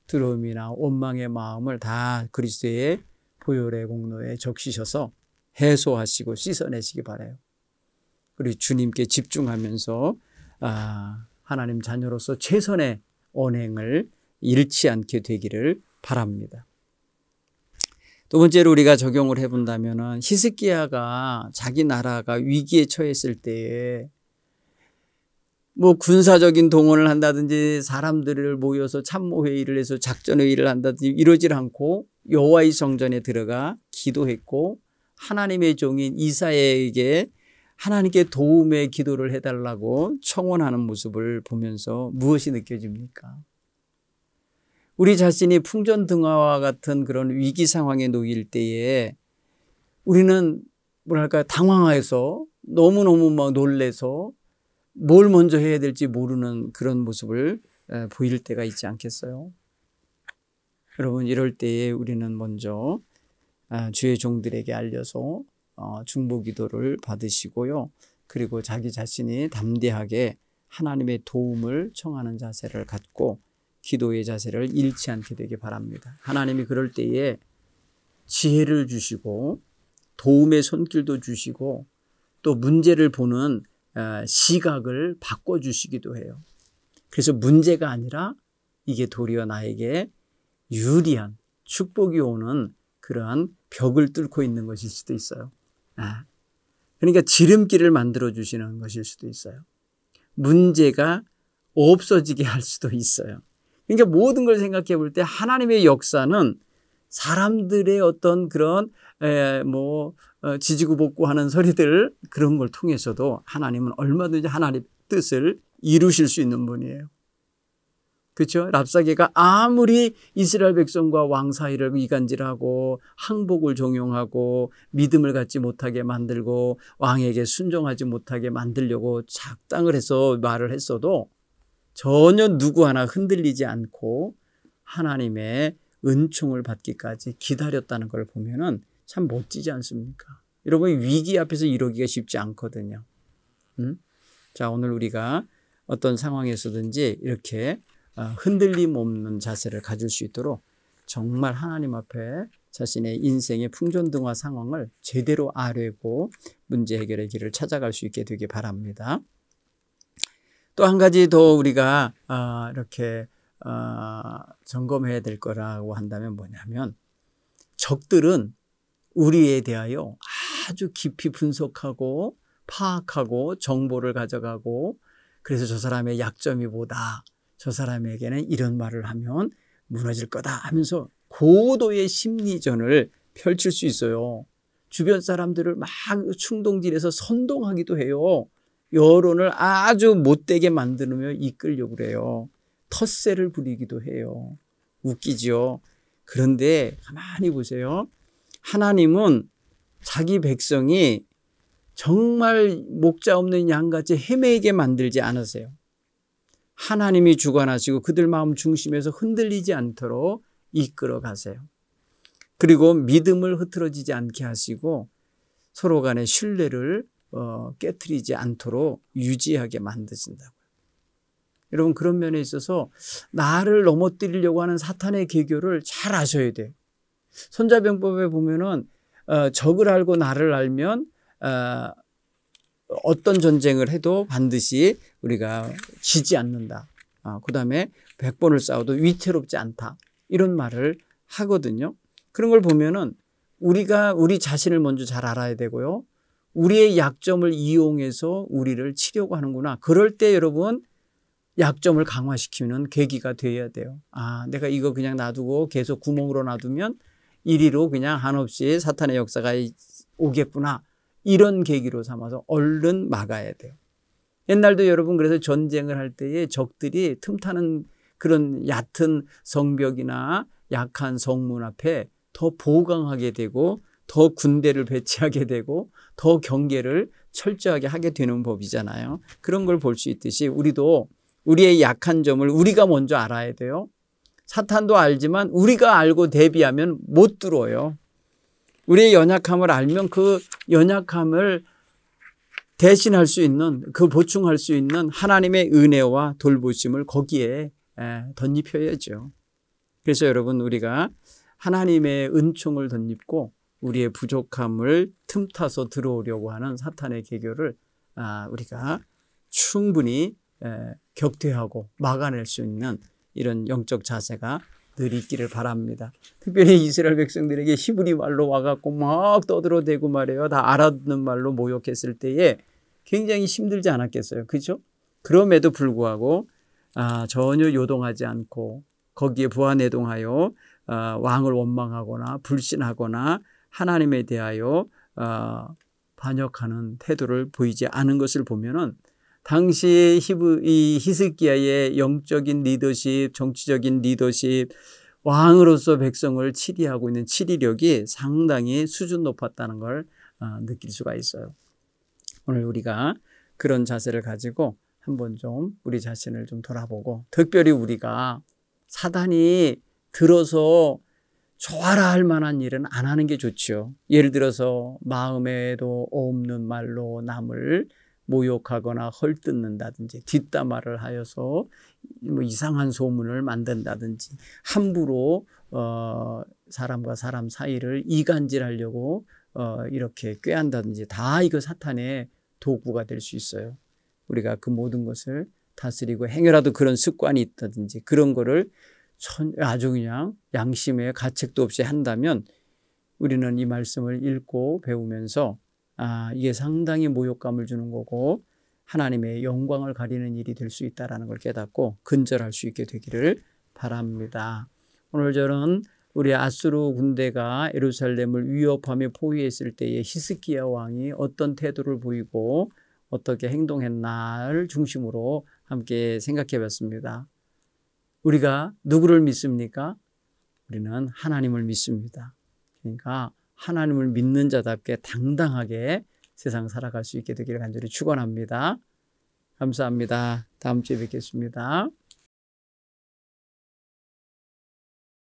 두려움이나 원망의 마음을 다 그리스도의 보혈의 공로에 적시셔서 해소하시고 씻어내시기 바라요. 그리고 주님께 집중하면서 하나님 자녀로서 최선의 언행을 잃지 않게 되기를 바랍니다. 두 번째로 우리가 적용을 해본다면, 히스기야가 자기 나라가 위기에 처했을 때에 뭐 군사적인 동원을 한다든지 사람들을 모여서 참모회의를 해서 작전회의를 한다든지 이러질 않고 여호와의 성전에 들어가 기도했고 하나님의 종인 이사야에게 하나님께 도움의 기도를 해달라고 청원하는 모습을 보면서 무엇이 느껴집니까? 우리 자신이 풍전등화와 같은 그런 위기 상황에 놓일 때에 우리는 뭐랄까 당황해서 너무너무 막 놀래서 뭘 먼저 해야 될지 모르는 그런 모습을 보일 때가 있지 않겠어요? 여러분, 이럴 때에 우리는 먼저 주의 종들에게 알려서 중보기도를 받으시고요. 그리고 자기 자신이 담대하게 하나님의 도움을 청하는 자세를 갖고 기도의 자세를 잃지 않게 되기 바랍니다. 하나님이 그럴 때에 지혜를 주시고 도움의 손길도 주시고 또 문제를 보는 시각을 바꿔주시기도 해요. 그래서 문제가 아니라 이게 도리어 나에게 유리한 축복이 오는 그러한 벽을 뚫고 있는 것일 수도 있어요. 그러니까 지름길을 만들어 주시는 것일 수도 있어요. 문제가 없어지게 할 수도 있어요. 그러니까 모든 걸 생각해 볼 때 하나님의 역사는 사람들의 어떤 그런 지지고 볶고하는 소리들 그런 걸 통해서도 하나님은 얼마든지 하나님의 뜻을 이루실 수 있는 분이에요. 그렇죠? 랍사게가 아무리 이스라엘 백성과 왕 사이를 이간질하고 항복을 종용하고 믿음을 갖지 못하게 만들고 왕에게 순종하지 못하게 만들려고 작당을 해서 말을 했어도 전혀 누구 하나 흔들리지 않고 하나님의 은총을 받기까지 기다렸다는 걸 보면은 참 멋지지 않습니까? 여러분, 위기 앞에서 이러기가 쉽지 않거든요. 자, 오늘 우리가 어떤 상황에서든지 이렇게 흔들림 없는 자세를 가질 수 있도록 정말 하나님 앞에 자신의 인생의 풍전등화 상황을 제대로 아뢰고 문제 해결의 길을 찾아갈 수 있게 되기 바랍니다. 또 한 가지 더 우리가 이렇게 점검해야 될 거라고 한다면 뭐냐면, 적들은 우리에 대하여 아주 깊이 분석하고 파악하고 정보를 가져가고, 그래서 저 사람의 약점이 뭐다, 저 사람에게는 이런 말을 하면 무너질 거다 하면서 고도의 심리전을 펼칠 수 있어요. 주변 사람들을 막 충동질해서 선동하기도 해요. 여론을 아주 못되게 만들며 이끌려고 그래요. 텃세를 부리기도 해요. 웃기죠. 그런데 가만히 보세요. 하나님은 자기 백성이 정말 목자 없는 양같이 헤매게 만들지 않으세요. 하나님이 주관하시고 그들 마음 중심에서 흔들리지 않도록 이끌어 가세요. 그리고 믿음을 흐트러지지 않게 하시고 서로 간의 신뢰를 깨트리지 않도록 유지하게 만드신다고요. 여러분, 그런 면에 있어서 나를 넘어뜨리려고 하는 사탄의 계교를 잘 아셔야 돼요. 손자병법에 보면은 적을 알고 나를 알면 어떤 전쟁을 해도 반드시 우리가 지지 않는다. 그 다음에 100번을 싸워도 위태롭지 않다. 이런 말을 하거든요. 그런 걸 보면은 우리가 우리 자신을 먼저 잘 알아야 되고요. 우리의 약점을 이용해서 우리를 치려고 하는구나. 그럴 때 여러분, 약점을 강화시키는 계기가 되어야 돼요. 내가 이거 그냥 놔두고 계속 구멍으로 놔두면 이리로 그냥 한없이 사탄의 역사가 오겠구나. 이런 계기로 삼아서 얼른 막아야 돼요. 옛날도 여러분, 그래서 전쟁을 할 때에 적들이 틈타는 그런 얕은 성벽이나 약한 성문 앞에 더 보강하게 되고 더 군대를 배치하게 되고 더 경계를 철저하게 하게 되는 법이잖아요. 그런 걸 볼 수 있듯이 우리도 우리의 약한 점을 우리가 먼저 알아야 돼요. 사탄도 알지만 우리가 알고 대비하면 못 들어요. 우리의 연약함을 알면 그 연약함을 대신할 수 있는, 그 보충할 수 있는 하나님의 은혜와 돌보심을 거기에 덧입혀야죠. 그래서 여러분, 우리가 하나님의 은총을 덧입고 우리의 부족함을 틈타서 들어오려고 하는 사탄의 계교를 우리가 충분히 격퇴하고 막아낼 수 있는 이런 영적 자세가 늘 있기를 바랍니다. 특별히 이스라엘 백성들에게 히브리 말로 와갖고 막 떠들어대고 말이에요. 다 알아듣는 말로 모욕했을 때에 굉장히 힘들지 않았겠어요. 그렇죠? 그럼에도 불구하고 전혀 요동하지 않고 거기에 부하내동하여 왕을 원망하거나 불신하거나 하나님에 대하여 반역하는 태도를 보이지 않은 것을 보면은 당시 이 히스기야의 영적인 리더십, 정치적인 리더십, 왕으로서 백성을 치리하고 있는 치리력이 상당히 수준 높았다는 걸 느낄 수가 있어요. 오늘 우리가 그런 자세를 가지고 한번 좀 우리 자신을 좀 돌아보고, 특별히 우리가 사단이 들어서 좋아라 할 만한 일은 안 하는 게 좋죠. 예를 들어서 마음에도 없는 말로 남을 모욕하거나 헐뜯는다든지, 뒷담화를 하여서 뭐 이상한 소문을 만든다든지, 함부로 사람과 사람 사이를 이간질하려고 이렇게 꾀한다든지, 다 이거 사탄의 도구가 될 수 있어요. 우리가 그 모든 것을 다스리고, 행여라도 그런 습관이 있다든지 그런 거를 아주 그냥 양심에 가책도 없이 한다면 우리는 이 말씀을 읽고 배우면서 이게 상당히 모욕감을 주는 거고 하나님의 영광을 가리는 일이 될 수 있다는 걸 깨닫고 근절할 수 있게 되기를 바랍니다. 오늘 저는 우리 아수르 군대가 예루살렘을 위협하며 포위했을 때에 히스기야 왕이 어떤 태도를 보이고 어떻게 행동했나를 중심으로 함께 생각해 봤습니다. 우리가 누구를 믿습니까? 우리는 하나님을 믿습니다. 그러니까 하나님을 믿는 자답게 당당하게 세상 살아갈 수 있게 되기를 간절히 축원합니다. 감사합니다. 다음 주에 뵙겠습니다.